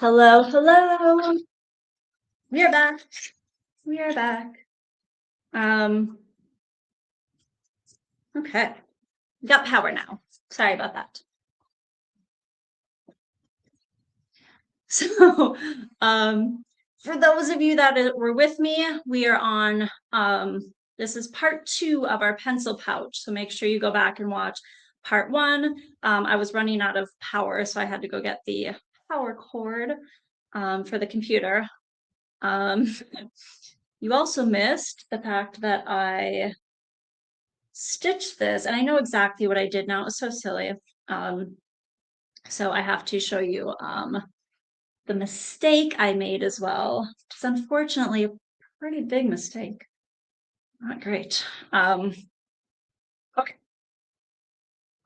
Hello, hello. We are back. We are back. Um, okay. Got power now. Sorry about that. So, for those of you that were with me, we are on this is part 2 of our pencil pouch. So make sure you go back and watch part 1. I was running out of power, so I had to go get the power cord for the computer. You also missed the fact that I stitched this, and I know exactly what I did now. It was so silly. So I have to show you the mistake I made as well. It's unfortunately a pretty big mistake. Not great. Okay.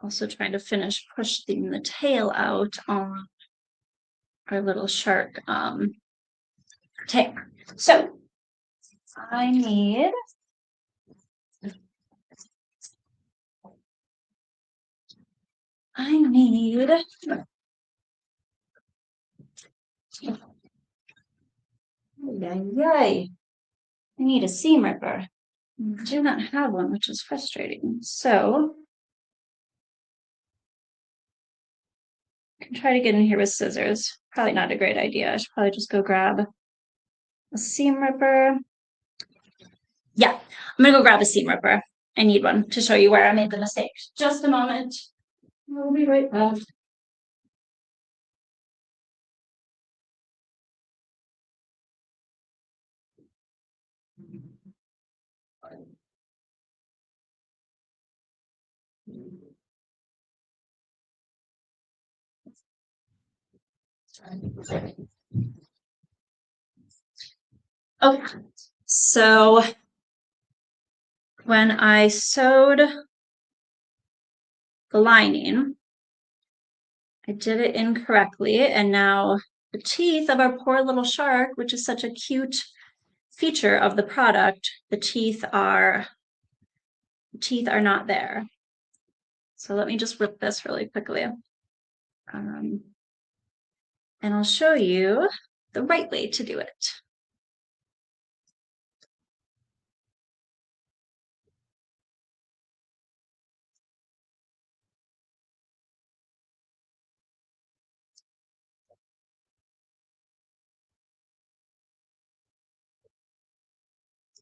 Also trying to finish pushing the tail out on our little shark tail. So I need yay. I need a seam ripper. I do not have one, which is frustrating. So I can try to get in here with scissors. Probably not a great idea. I should probably just go grab a seam ripper. Yeah, I'm gonna go grab a seam ripper. I need one to show you where I made the mistake. Just a moment. I'll be right back. Okay, so when I sewed the lining, I did it incorrectly, and now the teeth of our poor little shark, which is such a cute feature of the product, the teeth are not there. So let me just rip this really quickly. And I'll show you the right way to do it.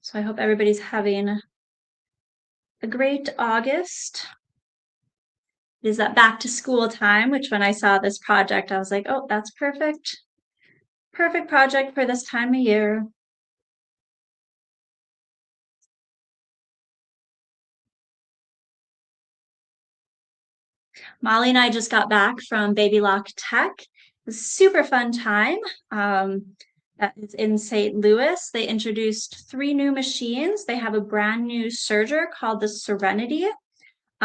So I hope everybody's having a great August. It is that back to school time, which when I saw this project, I was like, oh, that's perfect. Perfect project for this time of year. Molly and I just got back from Baby Lock Tech. It was a super fun time. That is in St. Louis. They introduced 3 new machines. They have a brand new serger called the Serenity.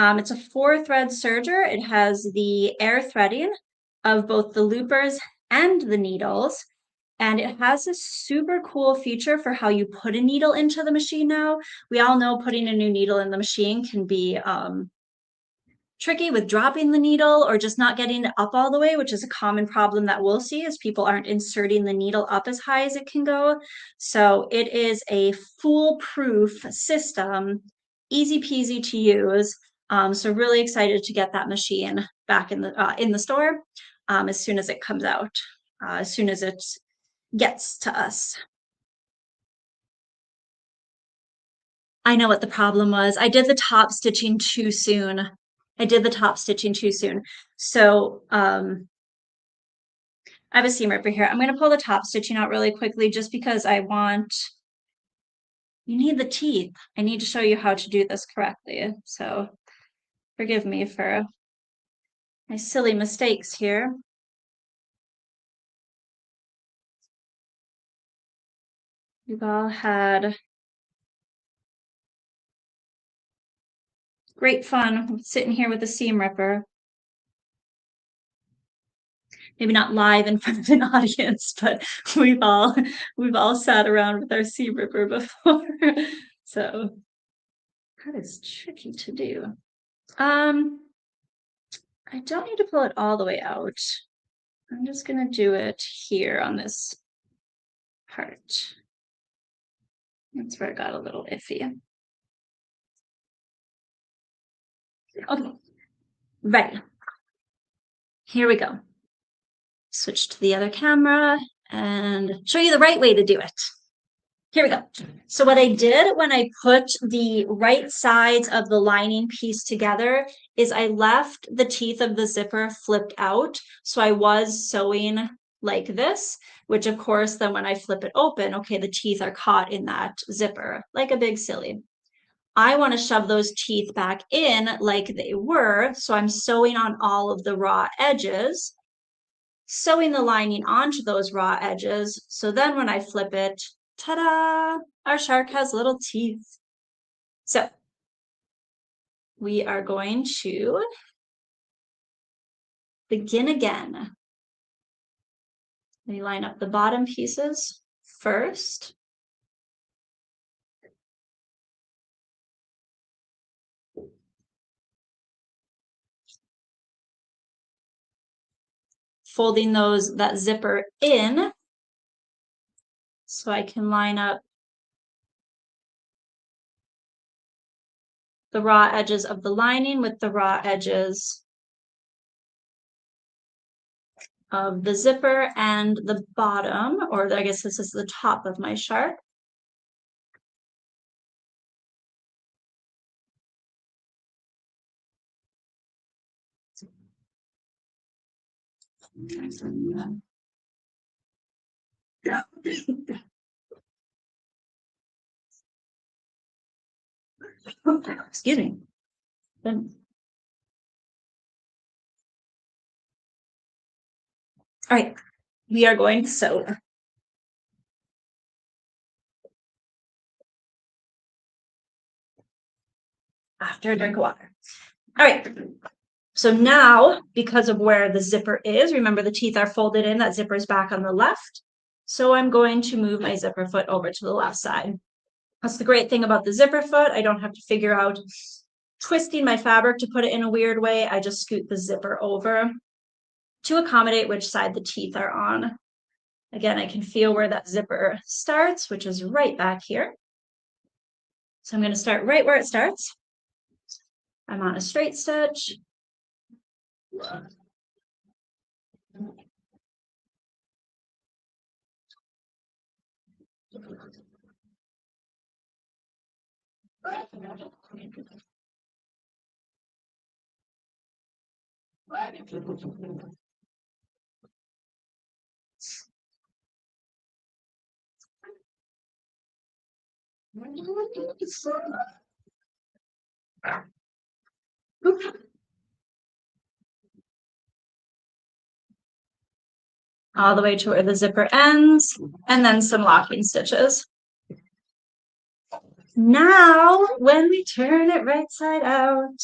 It's a 4-thread serger. It has the air threading of both the loopers and the needles. And it has a super cool feature for how you put a needle into the machine now. We all know putting a new needle in the machine can be tricky with dropping the needle or just not getting it up all the way, which is a common problem that we'll see as people aren't inserting the needle up as high as it can go. So it is a foolproof system, easy peasy to use. So really excited to get that machine back in the store as soon as it comes out, as soon as it gets to us. I know what the problem was. I did the top stitching too soon. I did the top stitching too soon. So I have a seam ripper here. I'm going to pull the top stitching out really quickly just because you need the teeth. I need to show you how to do this correctly. So forgive me for my silly mistakes here. We've all had great fun sitting here with a seam ripper. Maybe not live in front of an audience, but we've all sat around with our seam ripper before. So that is tricky to do. I don't need to pull it all the way out. I'm just gonna do it here on this part. That's where it got a little iffy. Okay, right. Here we go. Switch to the other camera and show you the right way to do it. Here we go. So what I did when I put the right sides of the lining piece together is I left the teeth of the zipper flipped out. So I was sewing like this, which of course, then when I flip it open, okay, the teeth are caught in that zipper like a big silly. I want to shove those teeth back in like they were. So I'm sewing on all of the raw edges, sewing the lining onto those raw edges. So then when I flip it, ta-da, our shark has little teeth. So we are going to begin again. We line up the bottom pieces first. Folding that zipper in so I can line up the raw edges of the lining with the raw edges of the zipper and the bottom, or I guess this is the top of my shark. Excuse me. All right, we are going to sew. After a drink of water. All right. So now, because of where the zipper is, remember the teeth are folded in, that zipper is back on the left. So I'm going to move my zipper foot over to the left side. That's the great thing about the zipper foot. I don't have to figure out twisting my fabric to put it in a weird way. I just scoot the zipper over to accommodate which side the teeth are on. Again, I can feel where that zipper starts, which is right back here. So I'm going to start right where it starts. I'm on a straight stitch. All the way to where the zipper ends, and then some locking stitches. Now, when we turn it right side out,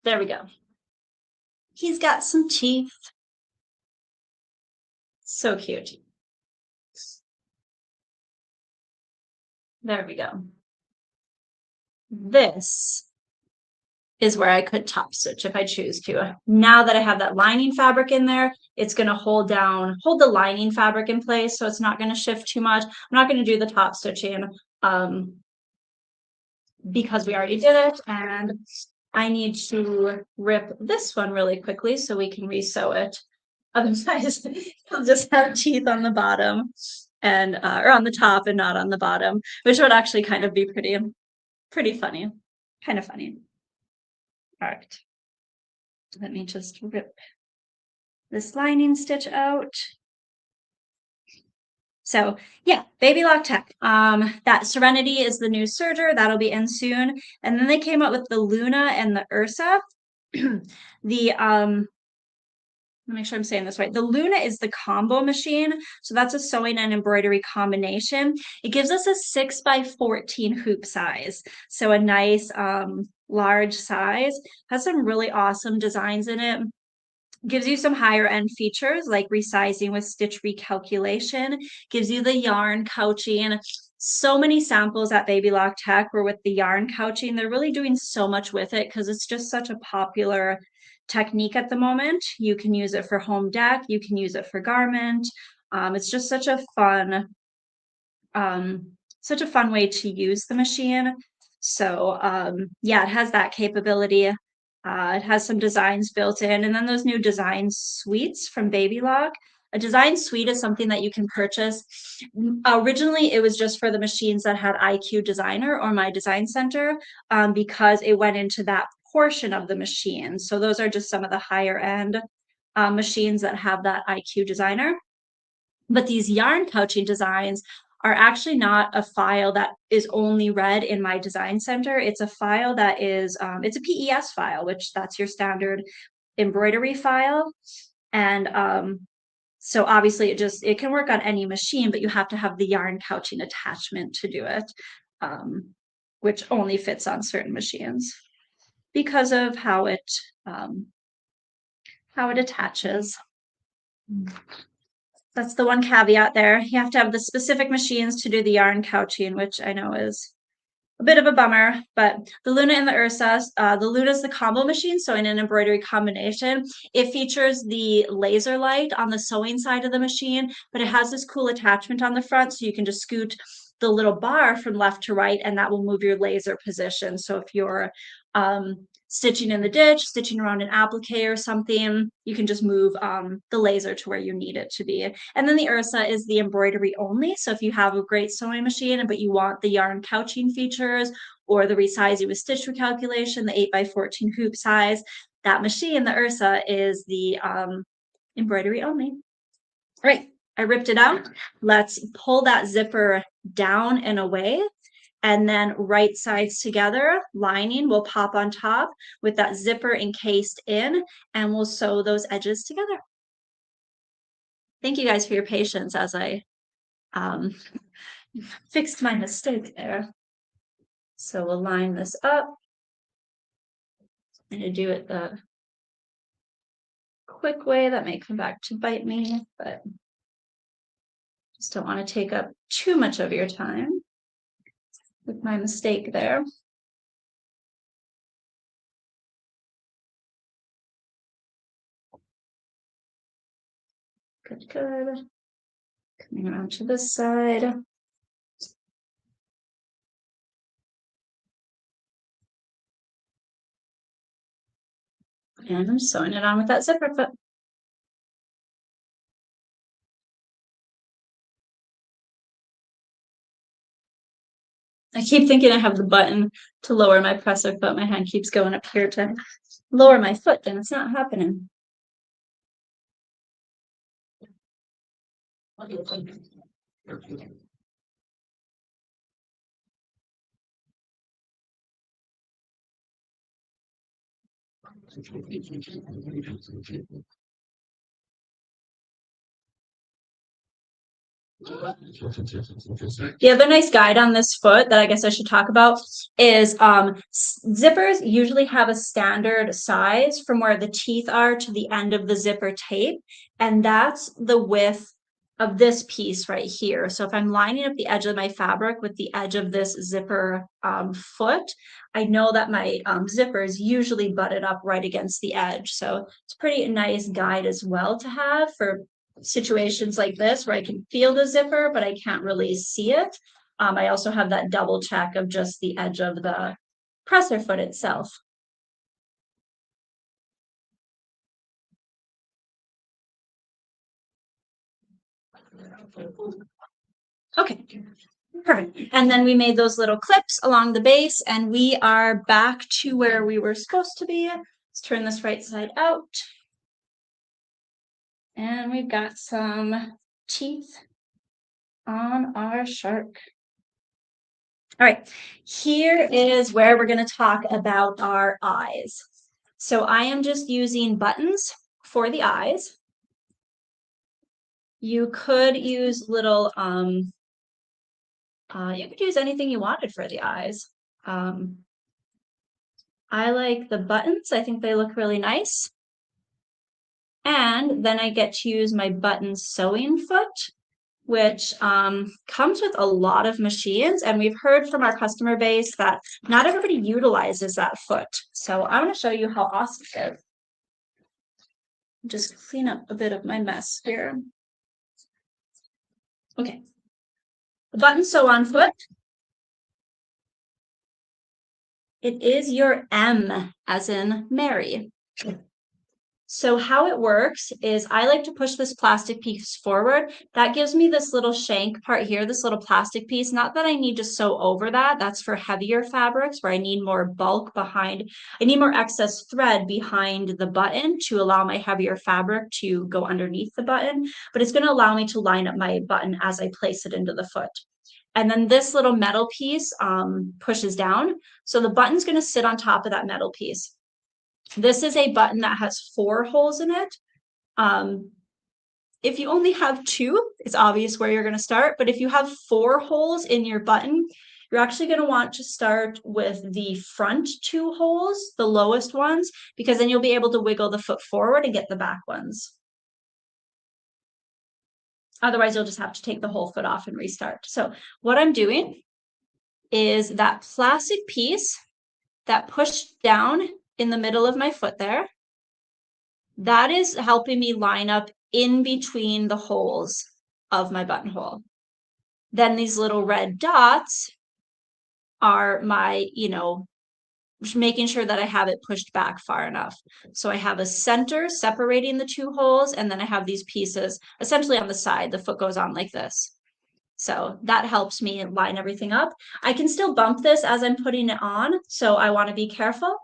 there we go. He's got some teeth. So cute. There we go. This is where I could top stitch if I choose to. Now that I have that lining fabric in there, it's going to hold the lining fabric in place, so it's not going to shift too much. I'm not going to do the top stitching because we already did it, and I need to rip this one really quickly so we can resew it. Otherwise, you'll just have teeth on the bottom and or on the top and not on the bottom, which would actually kind of be pretty funny, kind of funny. All right, let me just rip this lining stitch out. So yeah, Baby Lock Tech. That Serenity is the new serger that'll be in soon, and then they came out with the Luna and the Ursa. Let me make sure I'm saying this right. The Luna is the combo machine. So that's a sewing and embroidery combination. It gives us a 6x14 hoop size. So a nice large size. Has some really awesome designs in it. Gives you some higher end features like resizing with stitch recalculation. Gives you the yarn couching. so many samples at Baby Lock Tech were with the yarn couching. They're really doing so much with it because it's just such a popular technique at the moment. You can use it for home deck, you can use it for garment. It's just such a fun way to use the machine. So yeah, it has that capability. It has some designs built in, and then those new design suites from Baby Lock. A design suite is something that you can purchase. Originally, it was just for the machines that had IQ Designer or My Design Center, because it went into that portion of the machine. So those are just some of the higher end machines that have that IQ Designer. But these yarn couching designs are actually not a file that is only read in My Design Center. It's a file that is, it's a PES file, which that's your standard embroidery file. And so obviously it can work on any machine, but you have to have the yarn couching attachment to do it, which only fits on certain machines because of how it attaches. That's the one caveat there. You have to have the specific machines to do the yarn couching, which I know is a bit of a bummer, but the Luna and the Ursa, the Luna is the combo machine, so in an embroidery combination. It features the laser light on the sewing side of the machine, but it has this cool attachment on the front, so you can just scoot the little bar from left to right, and that will move your laser position. So if you're stitching in the ditch, stitching around an applique or something, you can just move the laser to where you need it to be. And then the Ursa is the embroidery only. So if you have a great sewing machine, but you want the yarn couching features or the resize you with stitch recalculation, the 8x14 hoop size, that machine, the Ursa, is the embroidery only. All right, I ripped it out. Let's pull that zipper down and away. And then right sides together, lining will pop on top with that zipper encased in, and we'll sew those edges together. Thank you guys for your patience as I fixed my mistake there. So we'll line this up. I'm going to do it the quick way. That may come back to bite me, but just don't want to take up too much of your time with my mistake there. Good, good. Coming around to this side. And I'm sewing it on with that zipper foot. I keep thinking I have the button to lower my presser foot. My hand keeps going up here to lower my foot, and it's not happening. The other nice guide on this foot that I guess I should talk about is zippers usually have a standard size from where the teeth are to the end of the zipper tape, and that's the width of this piece right here. So if I'm lining up the edge of my fabric with the edge of this zipper foot, I know that my zipper is usually butted up right against the edge. So it's a pretty nice guide as well to have for situations like this where I can feel the zipper, but I can't really see it. I also have that double check of just the edge of the presser foot itself. Okay, perfect. And then we made those little clips along the base, and we are back to where we were supposed to be. Let's turn this right side out. And we've got some teeth on our shark. All right, here is where we're going to talk about our eyes. So I am just using buttons for the eyes. You could use little, you could use anything you wanted for the eyes. I like the buttons. I think they look really nice. And then I get to use my button sewing foot which comes with a lot of machines. And we've heard from our customer base that not everybody utilizes that foot. So I want to show you how awesome it is. Just clean up a bit of my mess here. Okay. The button sew on foot. It is your M as in Mary. So how it works is I like to push this plastic piece forward. That gives me this little shank part here, this little plastic piece. Not that I need to sew over that. That's for heavier fabrics where I need more bulk behind. I need more excess thread behind the button to allow my heavier fabric to go underneath the button. But it's going to allow me to line up my button as I place it into the foot. And then this little metal piece pushes down. So the button's going to sit on top of that metal piece. This is a button that has 4 holes in it. If you only have 2, it's obvious where you're going to start. But if you have 4 holes in your button, you're actually going to want to start with the front 2 holes, the lowest ones, because then you'll be able to wiggle the foot forward and get the back ones. Otherwise, you'll just have to take the whole foot off and restart. So what I'm doing is that plastic piece that pushed down in the middle of my foot there, that is helping me line up in between the holes of my buttonhole. Then these little red dots are my, just making sure that I have it pushed back far enough. So I have a center separating the 2 holes, and then I have these pieces essentially on the side. The foot goes on like this. So that helps me line everything up. I can still bump this as I'm putting it on, so I want to be careful.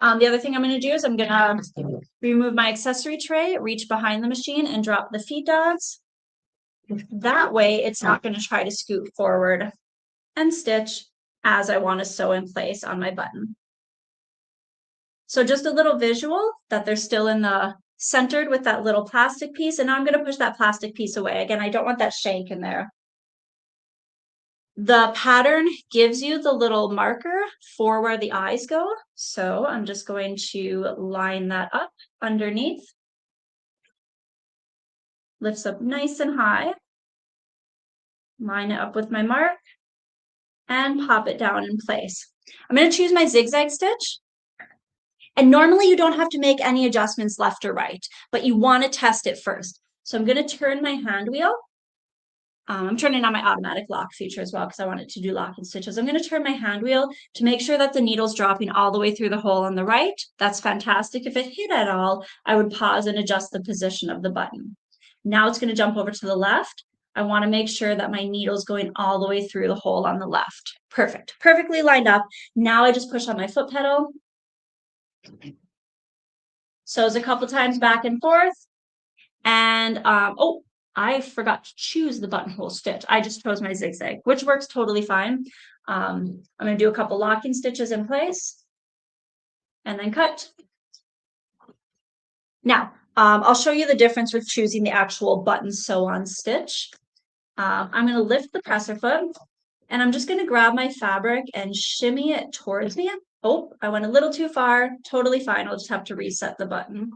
The other thing I'm going to do is I'm going to remove my accessory tray, reach behind the machine, and drop the feed dots. That way, it's not going to try to scoot forward and stitch as I want to sew in place on my button. So just a little visual that they're still in the centered with that little plastic piece. And now I'm going to push that plastic piece away. Again, I don't want that shank in there. The pattern gives you the little marker for where the eyes go. So I'm just going to line that up underneath. Lifts up nice and high. Line it up with my mark and pop it down in place. I'm going to choose my zigzag stitch. And normally you don't have to make any adjustments left or right, but you want to test it first. So I'm going to turn my hand wheel. I'm turning on my automatic lock feature as well because I want it to do lock and stitches. I'm going to turn my hand wheel to make sure that the needle's dropping all the way through the hole on the right. That's fantastic. If it hit at all, I would pause and adjust the position of the button. Now it's going to jump over to the left. I want to make sure that my needle's going all the way through the hole on the left. Perfect. Perfectly lined up. Now I just push on my foot pedal. Sews a couple times back and forth. And, oh, I forgot to choose the buttonhole stitch. I just chose my zigzag, which works totally fine. I'm going to do a couple locking stitches in place and then cut. Now, I'll show you the difference with choosing the actual button sew-on stitch. I'm going to lift the presser foot and I'm just going to grab my fabric and shimmy it towards me. Oh, I went a little too far. Totally fine. I'll just have to reset the button.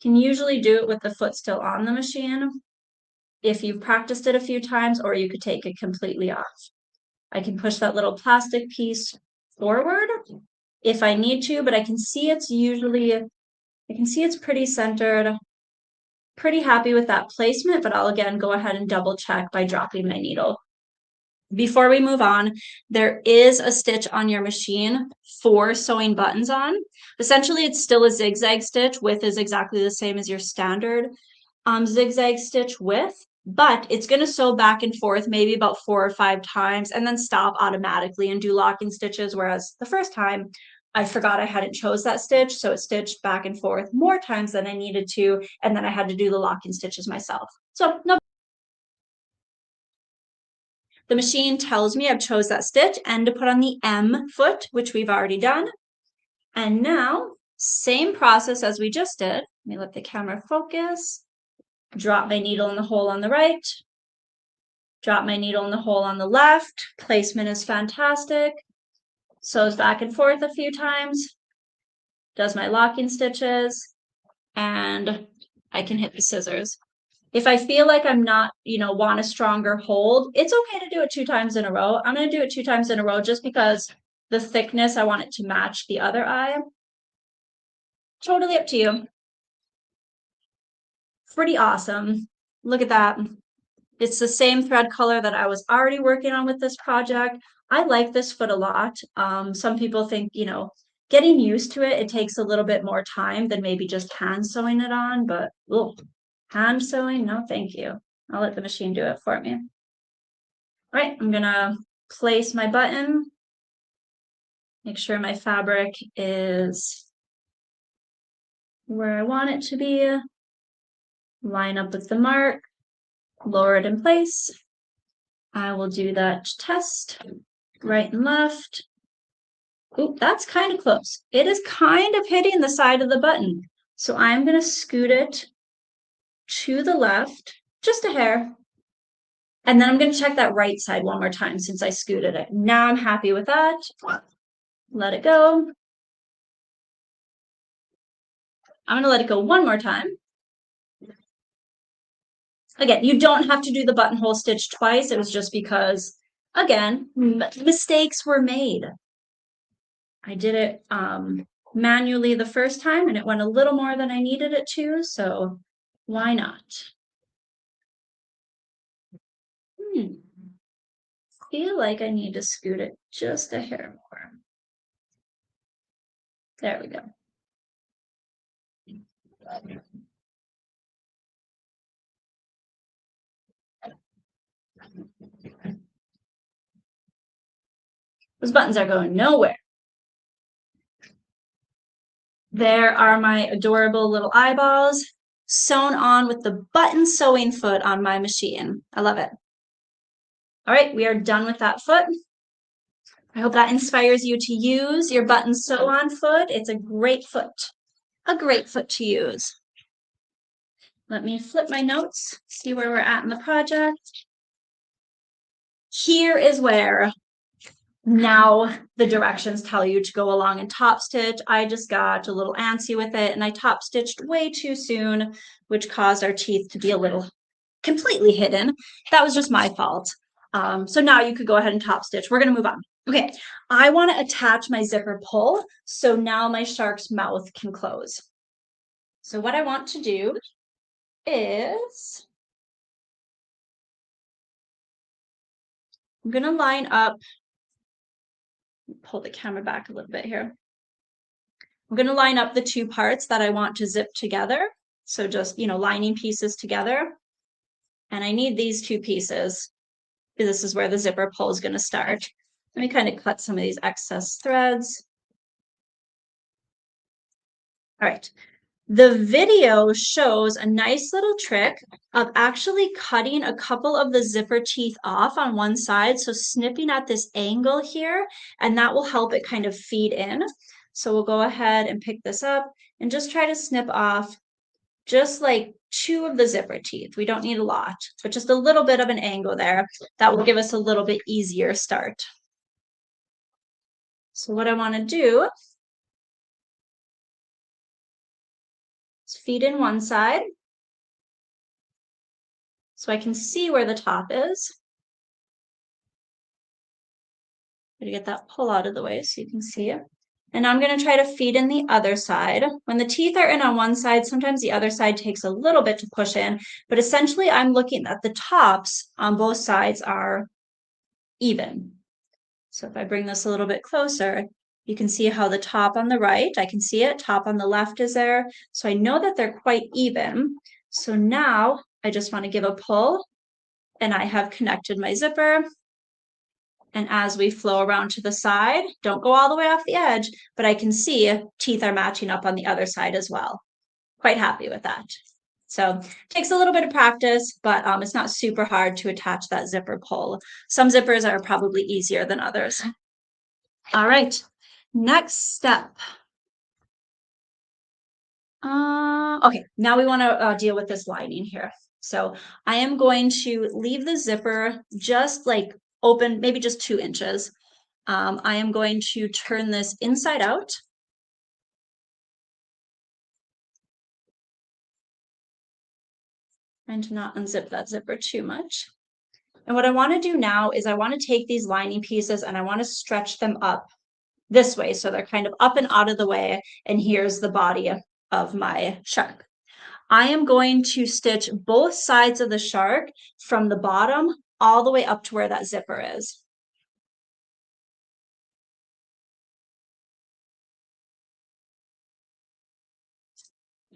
Can usually do it with the foot still on the machine if you've practiced it a few times, or you could take it completely off. I can push that little plastic piece forward if I need to, but I can see it's pretty centered. Pretty happy with that placement, but I'll again go ahead and double check by dropping my needle. Before we move on, there is a stitch on your machine for sewing buttons on. Essentially, it's still a zigzag stitch. Width is exactly the same as your standard zigzag stitch width, but it's going to sew back and forth maybe about 4 or 5 times and then stop automatically and do locking stitches, whereas the first time I forgot I hadn't chose that stitch, so it stitched back and forth more times than I needed to, and then I had to do the locking stitches myself. So no. The machine tells me I've chose that stitch and to put on the M foot, which we've already done. And now, same process as we just did. Let me let the camera focus. Drop my needle in the hole on the right. Drop my needle in the hole on the left. Placement is fantastic. Sews back and forth a few times. Does my locking stitches. And I can hit the scissors. If I feel like I'm not, want a stronger hold, it's okay to do it 2 times in a row. I'm going to do it 2 times in a row just because the thickness, I want it to match the other eye. Totally up to you. Pretty awesome. Look at that. It's the same thread color that I was already working on with this project. I like this foot a lot. Some people think, getting used to it, it takes a little bit more time than maybe just hand sewing it on, but hand sewing, no, thank you. I'll let the machine do it for me. All right, I'm gonna place my button, make sure my fabric is where I want it to be, line up with the mark, lower it in place. I will do that test, right and left. Oop, that's kind of close. It is kind of hitting the side of the button. So I'm going to scoot it to the left, just a hair. And then I'm going to check that right side one more time since I scooted it. Now I'm happy with that. Let it go. I'm going to let it go one more time. Again, you don't have to do the buttonhole stitch twice. It was just because, again, mistakes were made. I did it manually the first time and it went a little more than I needed it to, so why not? Feel like I need to scoot it just a hair more. There we go. Those buttons are going nowhere. There are my adorable little eyeballs sewn on with the button sewing foot on my machine. I love it. All right, we are done with that foot. I hope that inspires you to use your button sew on foot. It's a great foot to use. Let me flip my notes, see where we're at in the project. Here is where now the directions tell you to go along and top stitch. I just got a little antsy with it and I top stitched way too soon, which caused our teeth to be a little completely hidden. That was just my fault. So now you could go ahead and top stitch. We're going to move on. Okay, I want to attach my zipper pull so now my shark's mouth can close. So what I want to do is I'm going to line up, pull the camera back a little bit here. I'm going to line up the two parts that I want to zip together. So just, lining pieces together. And I need these two pieces. This is where the zipper pull is going to start. Let me kind of cut some of these excess threads. All right. The video shows a nice little trick of actually cutting a couple of the zipper teeth off on one side. So snipping at this angle here, and that will help it kind of feed in. So we'll go ahead and pick this up and just try to snip off just like 2 of the zipper teeth. We don't need a lot, but just a little bit of an angle there. That will give us a little bit easier start. So what I want to do is feed in one side so I can see where the top is. I'm going to get that pull out of the way so you can see it. And I'm going to try to feed in the other side. When the teeth are in on one side, sometimes the other side takes a little bit to push in, but essentially I'm looking at the tops on both sides are even. So if I bring this a little bit closer, you can see how the top on the right, I can see it, top on the left is there. So I know that they're quite even. So now I just want to give a pull and I have connected my zipper. And as we flow around to the side, don't go all the way off the edge, but I can see teeth are matching up on the other side as well. Quite happy with that. So it takes a little bit of practice, but it's not super hard to attach that zipper pull. Some zippers are probably easier than others. All right, next step. Okay, now we want to deal with this lining here. So I am going to leave the zipper just like open, maybe just 2 inches. I am going to turn this inside out. Trying to not unzip that zipper too much. And what I want to do now is I want to take these lining pieces and I want to stretch them up this way. So they're kind of up and out of the way. And here's the body of my shark. I am going to stitch both sides of the shark from the bottom all the way up to where that zipper is.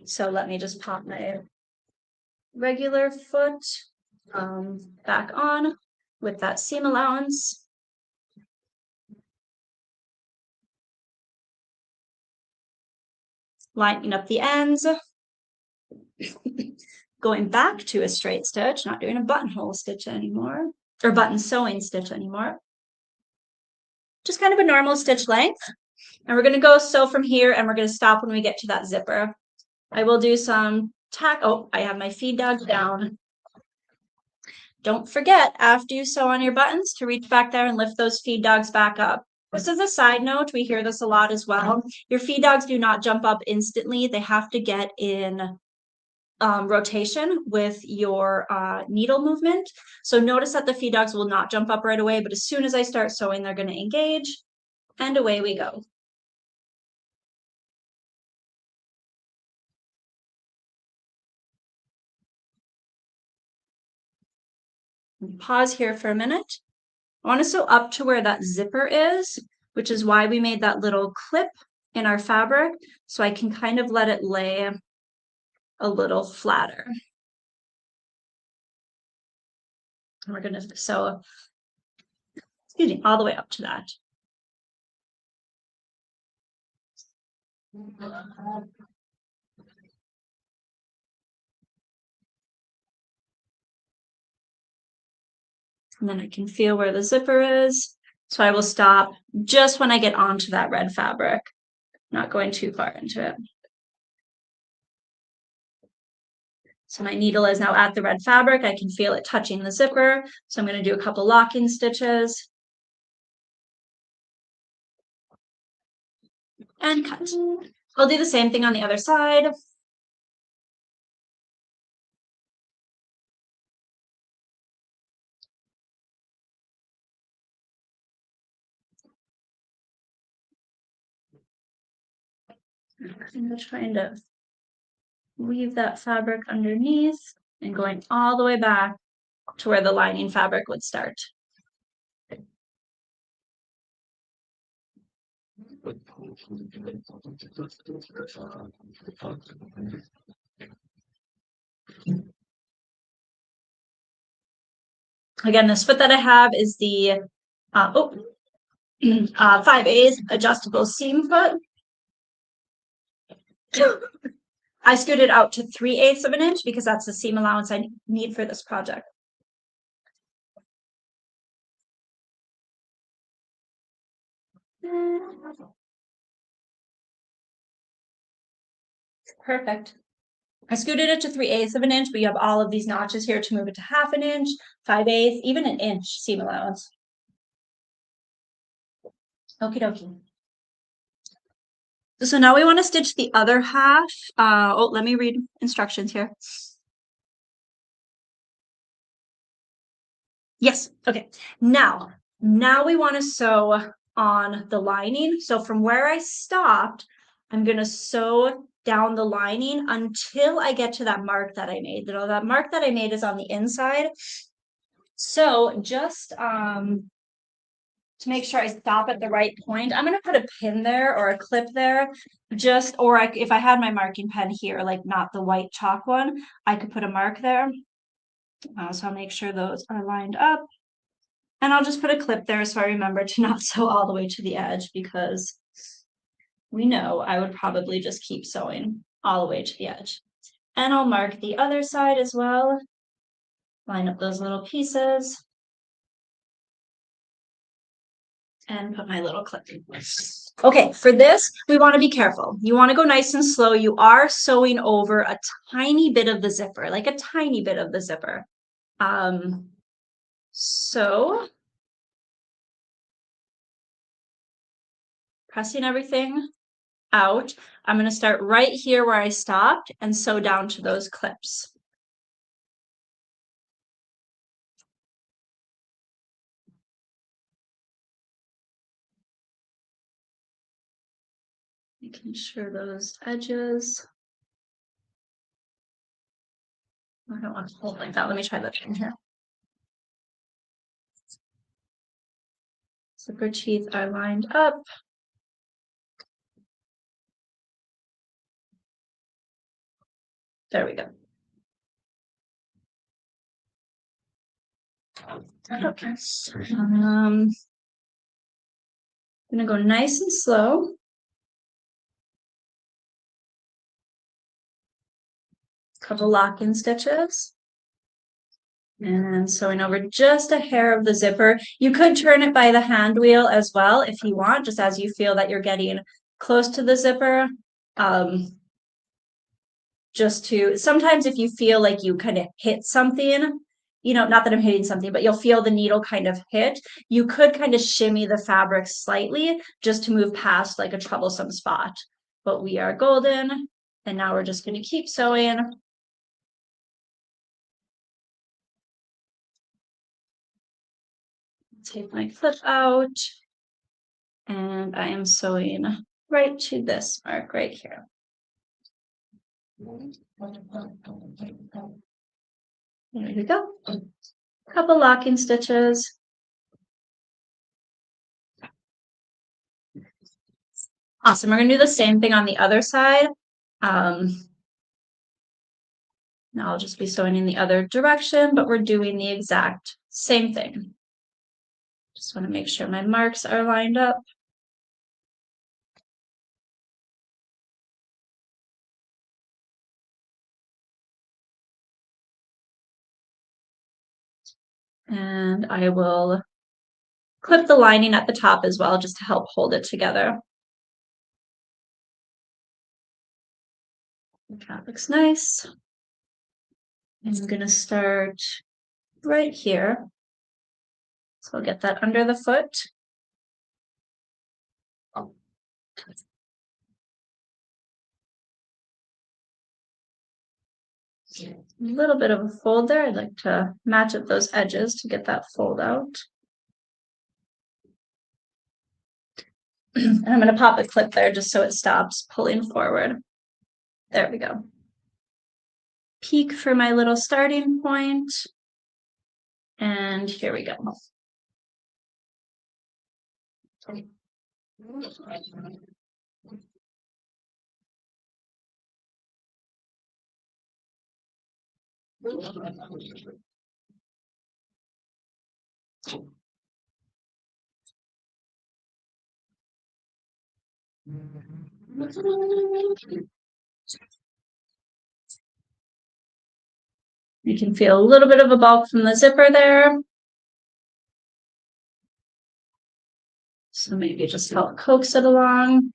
So let me just pop my regular foot back on with that seam allowance. Lining up the ends. Going back to a straight stitch, not doing a buttonhole stitch anymore, or button sewing stitch anymore. Just kind of a normal stitch length. And we're going to go sew from here and we're going to stop when we get to that zipper. I will do some tack. Oh, I have my feed dogs down. Don't forget, after you sew on your buttons, to reach back there and lift those feed dogs back up. Just as a side note, we hear this a lot as well. Your feed dogs do not jump up instantly. They have to get in rotation with your needle movement. So notice that the feed dogs will not jump up right away, but as soon as I start sewing, they're going to engage, and away we go. Pause here for a minute. I want to sew up to where that zipper is, which is why we made that little clip in our fabric, so I can kind of let it lay a little flatter. And we're going to sew, excuse me, all the way up to that. And then I can feel where the zipper is. So I will stop just when I get onto that red fabric, not going too far into it. So my needle is now at the red fabric. I can feel it touching the zipper. So I'm going to do a couple locking stitches. And cut. I'll do the same thing on the other side. I'm trying to weave that fabric underneath and going all the way back to where the lining fabric would start. Again, this foot that I have is the 5/8 adjustable seam foot. I scooted out to 3/8 of an inch because that's the seam allowance I need for this project. Perfect. I scooted it to 3/8 of an inch, but you have all of these notches here to move it to 1/2 an inch, 5/8, even an inch seam allowance. Okie dokie. So now we want to stitch the other half. Let me read instructions here. Yes, okay. Now we want to sew on the lining. So from where I stopped, I'm going to sew down the lining until I get to that mark that I made. That mark that I made is on the inside. So just to make sure I stop at the right point, I'm going to put a pin there or a clip there. If I had my marking pen here, like not the white chalk one, I could put a mark there. So I'll make sure those are lined up. And I'll just put a clip there so I remember to not sew all the way to the edge, because we know I would probably just keep sewing all the way to the edge. And I'll mark the other side as well. Line up those little pieces. And put my little clip. Okay, for this, we want to be careful. You want to go nice and slow. You are sewing over a tiny bit of the zipper, like a tiny bit of the zipper. So pressing everything out. I'm going to start right here where I stopped and sew down to those clips. Making sure those edges. I don't want to hold like that. Let me try that in here. Zipper teeth are lined up. There we go. Okay. I'm gonna go nice and slow. Couple lock-in stitches. And sewing over just a hair of the zipper. You could turn it by the hand wheel as well if you want, just as you feel that you're getting close to the zipper. Just to, sometimes if you feel like you kind of hit something, you know, not that I'm hitting something, but you'll feel the needle kind of hit, you could kind of shimmy the fabric slightly just to move past like a troublesome spot. But we are golden, and now we're just going to keep sewing. Take my clip out, and I am sewing right to this mark right here. There we go. A couple locking stitches. Awesome. We're going to do the same thing on the other side. Now I'll just be sewing in the other direction, but we're doing the exact same thing. Just want to make sure my marks are lined up. And I will clip the lining at the top as well, just to help hold it together. That looks nice. And I'm going to start right here. So I'll get that under the foot. A little bit of a fold there. I'd like to match up those edges to get that fold out. And I'm going to pop a clip there just so it stops pulling forward. There we go. Peak for my little starting point. And here we go. You can feel a little bit of a bulk from the zipper there. So maybe just help coax it along.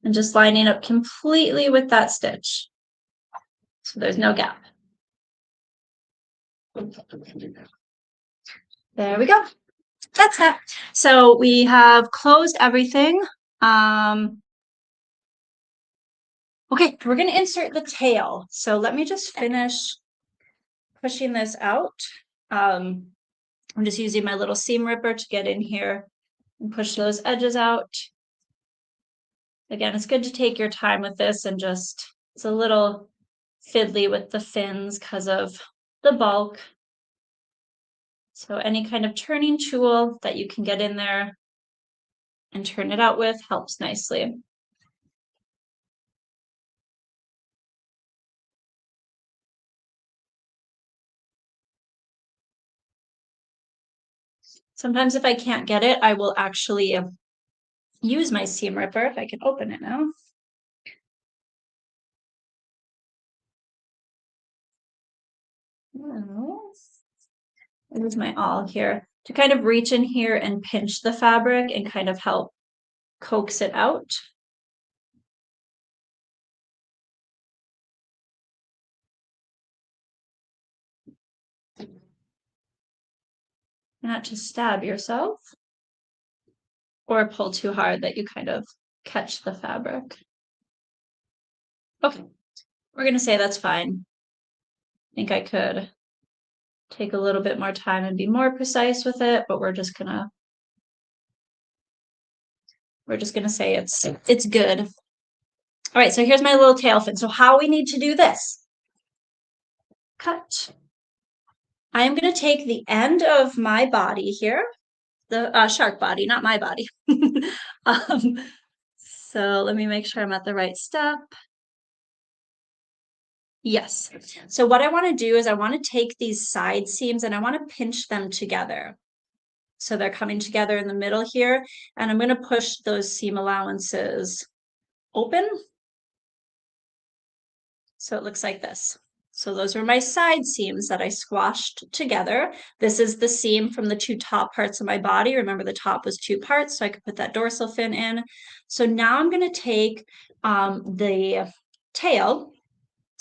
And just lining up completely with that stitch. So there's no gap. There we go. That's that. So we have closed everything. Okay, we're going to insert the tail. So let me just finish pushing this out. I'm just using my little seam ripper to get in here and push those edges out. Again, it's good to take your time with this, and just, it's a little fiddly with the fins because of the bulk. So any kind of turning tool that you can get in there and turn it out with helps nicely. Sometimes if I can't get it, I will actually use my seam ripper, if I can open it now. Use my awl here to kind of reach in here and pinch the fabric and kind of help coax it out. Not to stab yourself or pull too hard that you kind of catch the fabric. Okay, we're going to say that's fine. I think I could take a little bit more time and be more precise with it, but we're just gonna say it's good. All right, so here's my little tail fin. So how we need to do this? Cut. I am going to take the end of my body here, the shark body, not my body. So let me make sure I'm at the right step. Yes. So what I want to do is I want to take these side seams and I want to pinch them together. So they're coming together in the middle here, and I'm going to push those seam allowances open. So it looks like this. So those are my side seams that I squashed together. This is the seam from the two top parts of my body. Remember, the top was two parts, so I could put that dorsal fin in. So now I'm going to take the tail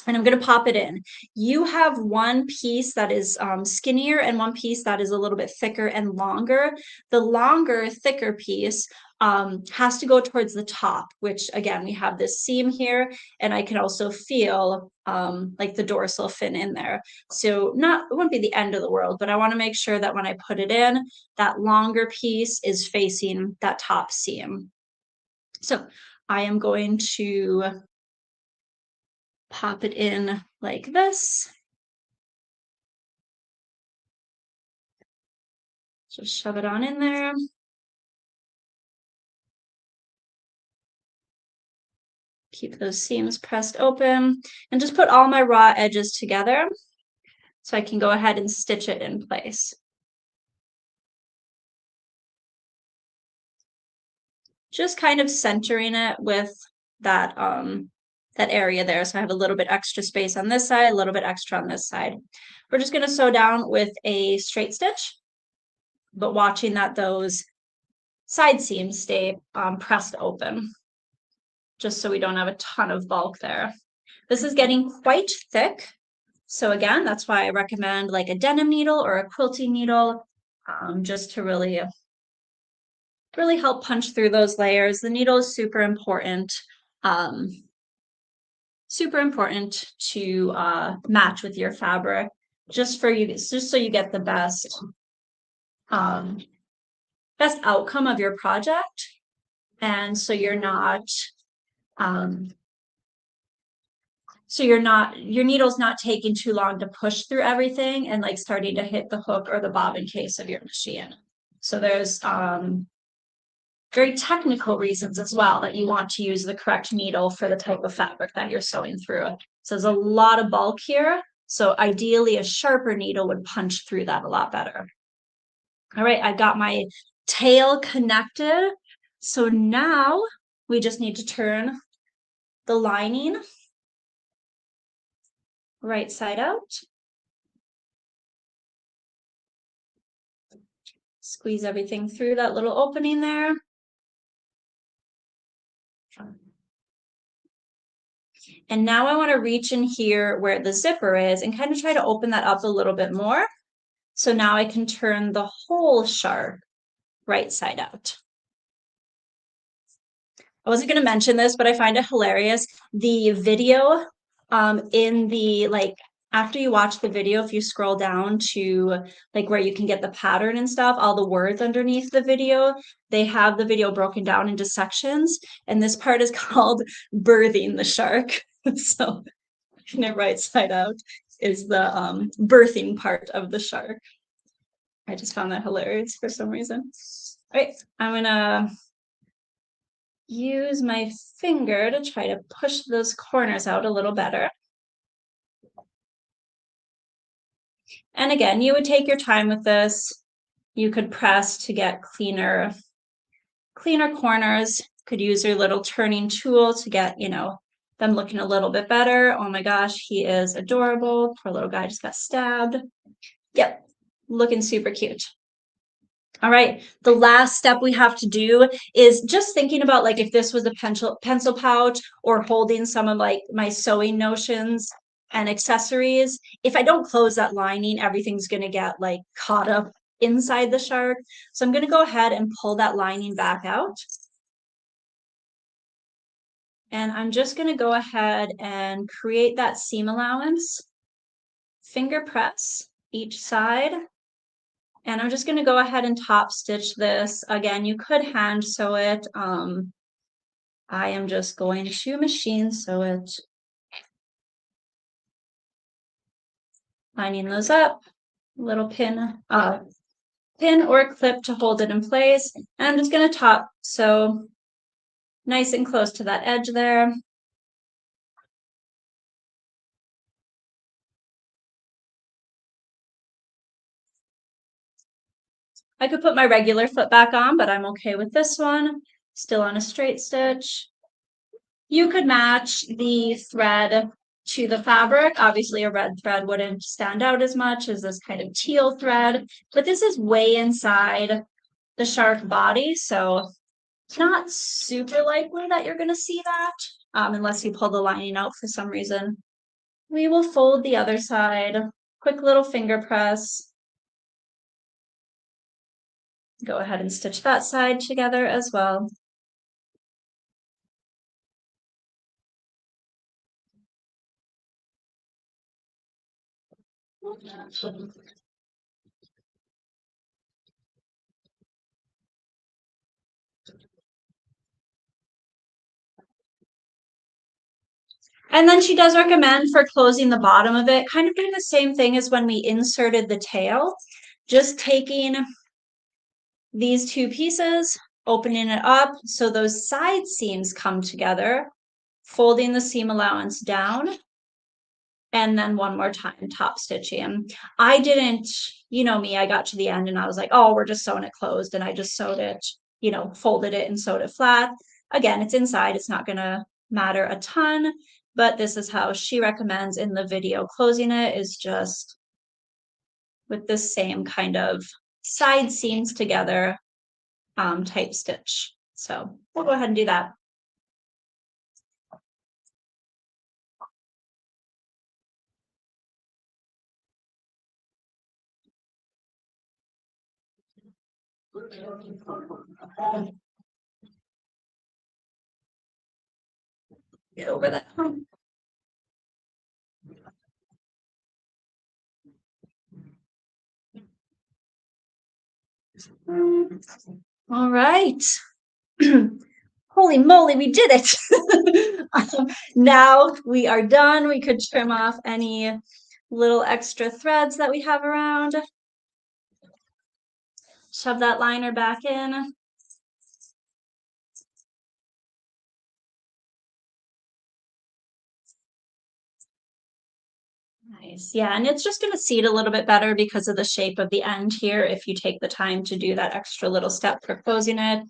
and I'm going to pop it in. You have one piece that is skinnier and one piece that is a little bit thicker and longer. The longer, thicker piece has to go towards the top, which again, we have this seam here, and I can also feel like the dorsal fin in there. So it won't be the end of the world, but I want to make sure that when I put it in, that longer piece is facing that top seam. So I am going to pop it in like this. Just shove it on in there. Keep those seams pressed open and just put all my raw edges together so I can go ahead and stitch it in place. Just kind of centering it with that that area there. So I have a little bit extra space on this side, a little bit extra on this side. We're just going to sew down with a straight stitch, but watching that those side seams stay pressed open, just so we don't have a ton of bulk there. This is getting quite thick. So again, that's why I recommend like a denim needle or a quilting needle, just to really help punch through those layers. The needle is super important to match with your fabric, just so you get the best outcome of your project, and so your needle's not taking too long to push through everything and like starting to hit the hook or the bobbin case of your machine. So there's very technical reasons as well that you want to use the correct needle for the type of fabric that you're sewing through. So there's a lot of bulk here. So ideally a sharper needle would punch through that a lot better. All right, I got my tail connected. So now we just need to turn the lining right side out. Squeeze everything through that little opening there. And now I want to reach in here where the zipper is and kind of try to open that up a little bit more. So now I can turn the whole shark right side out. I wasn't going to mention this, but I find it hilarious. The video in the after you watch the video, if you scroll down to like where you can get the pattern and stuff, all the words underneath the video, they have the video broken down into sections. And this part is called birthing the shark. So right side out is the birthing part of the shark. I just found that hilarious for some reason. All right, I'm gonna use my finger to try to push those corners out a little better. And again, you would take your time with this. You could press to get cleaner corners. Could use your little turning tool to get, them looking a little bit better. Oh my gosh, he is adorable. Poor little guy just got stabbed. Yep, looking super cute. All right, the last step we have to do is just thinking about like if this was a pencil pouch or holding some of like my sewing notions and accessories. If I don't close that lining, everything's going to get like caught up inside the shark. So I'm going to go ahead and pull that lining back out. And I'm just going to go ahead and create that seam allowance, finger press, each side. And I'm just going to go ahead and top stitch this. Again, you could hand sew it. I am just going to machine sew it. Lining those up, little pin or clip to hold it in place. And I'm just going to top sew nice and close to that edge there. I could put my regular foot back on, but I'm okay with this one. Still on a straight stitch. You could match the thread to the fabric. Obviously, a red thread wouldn't stand out as much as this kind of teal thread, but this is way inside the shark body, so it's not super likely that you're going to see that unless you pull the lining out for some reason. We will fold the other side. Quick little finger press. Go ahead and stitch that side together as well. And then she does recommend for closing the bottom of it, kind of doing the same thing as when we inserted the tail, just taking these two pieces, opening it up so those side seams come together, folding the seam allowance down, and then one more time top stitching. I didn't, you know me, I got to the end and I was like, oh, we're just sewing it closed, and I just sewed it, folded it and sewed it flat. Again, it's inside, it's not gonna matter a ton, but this is how she recommends in the video closing it, is just with the same kind of side seams together type stitch. So we'll go ahead and do that. Get over that. All right. Holy moly, we did it. Now we are done. We could trim off any little extra threads that we have around. Shove that liner back in. Nice. Yeah, and it's just going to seat a little bit better because of the shape of the end here if you take the time to do that extra little step for closing it.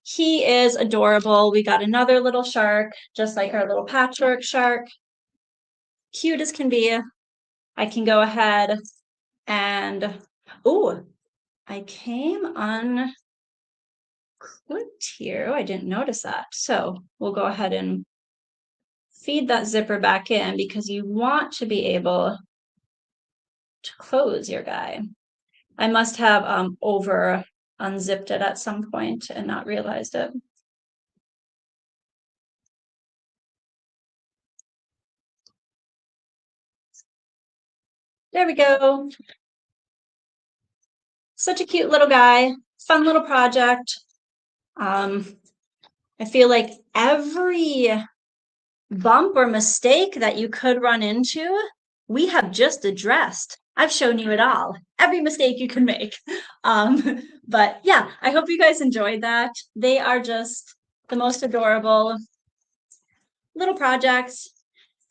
He is adorable. We got another little shark, just like our little patchwork shark. Cute as can be. I can go ahead and, oh, I came unclipped here. Oh, I didn't notice that. So we'll go ahead and feed that zipper back in because you want to be able to close your guy. I must have over unzipped it at some point and not realized it. There we go. Such a cute little guy, fun little project. I feel like every bump or mistake that you could run into, we have just addressed. I've shown you it all, every mistake you can make. But yeah, I hope you guys enjoyed that. They are just the most adorable little projects,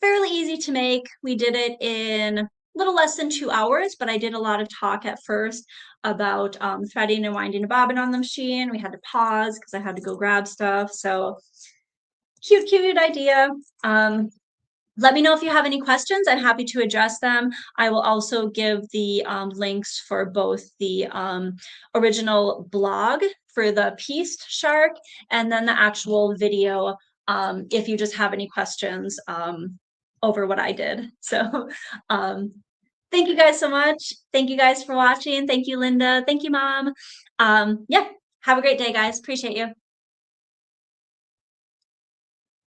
fairly easy to make. We did it in a little less than 2 hours, but I did a lot of talk at first about threading and winding a bobbin on the machine. We had to pause because I had to go grab stuff. So cute idea. Let me know if you have any questions. I'm happy to address them. I will also give the links for both the original blog for the pieced shark and then the actual video if you just have any questions over what I did. So thank you guys so much. Thank you guys for watching. Thank you, Linda. Thank you, Mom. Yeah, have a great day, guys. Appreciate you.